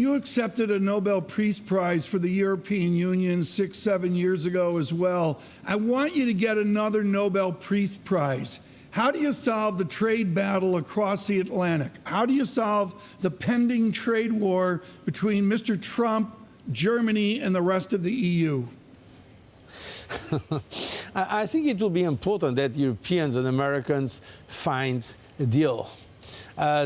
You accepted a Nobel Peace Prize for the European Union 6-7 years ago as well. I want you to get another Nobel Peace Prize. How do you solve the trade battle across the Atlantic? How do you solve the pending trade war between Mr. Trump, Germany, and the rest of the EU? I think it will be important that Europeans and Americans find a deal.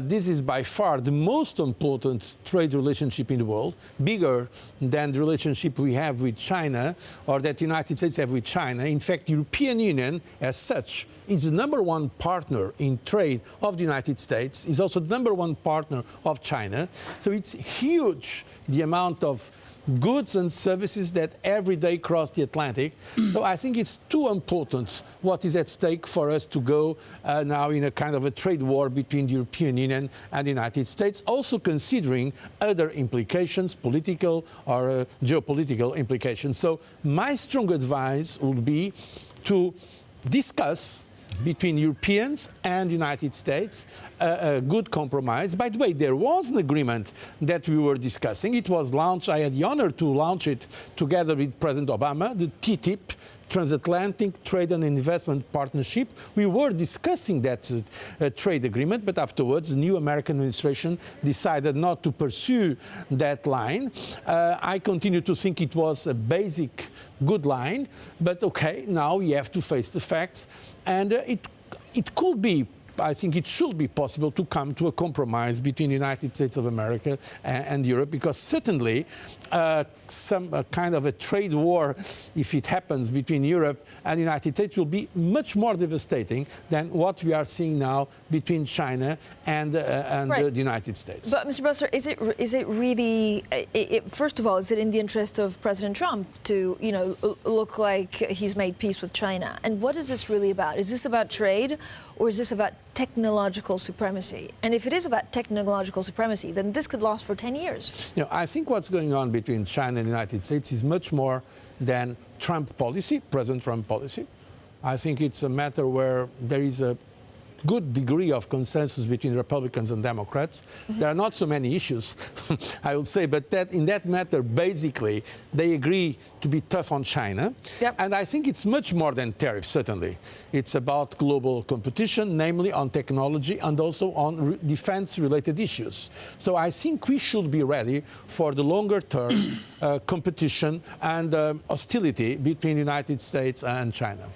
This is by far the most important trade relationship in the world, bigger than the relationship we have with China or that the United States have with China. In fact, the European Union, as such, is the #1 partner in trade of the United States, is also the #1 partner of China. So it's huge, the amount of goods and services that every day cross the Atlantic. So I think it's too important what is at stake for us to go now in a kind of a trade war between the European Union and the United States, also considering other implications, political or geopolitical implications. So my strong advice would be to discuss between Europeans and the United States, a good compromise. By the way, there was an agreement that we were discussing. It was launched, I had the honor to launch it together with President Obama, the TTIP, Transatlantic Trade and Investment Partnership. We were discussing that trade agreement, but afterwards the new American administration decided not to pursue that line. I continue to think it was a basic good line, but okay, now we have to face the facts, and it could be, I think it should be possible to come to a compromise between the United States of America and Europe, because certainly some kind of a trade war, if it happens between Europe and the United States, will be much more devastating than what we are seeing now between China and the United States. But, Mr. Barroso, is it really, first of all, is it in the interest of President Trump to, look like he's made peace with China? And what is this really about? Is this about trade, or is this about technological supremacy? And if it is about technological supremacy, then this could last for 10 years. I think what's going on between China and the United States is much more than Trump policy, President Trump policy. I think it's a matter where there is a good degree of consensus between Republicans and Democrats. There are not so many issues, I would say, but that in that matter, basically, they agree to be tough on China. Yep. And I think it's much more than tariffs, certainly. It's about global competition, namely on technology and also on defense-related issues. So I think we should be ready for the longer-term competition and hostility between the United States and China.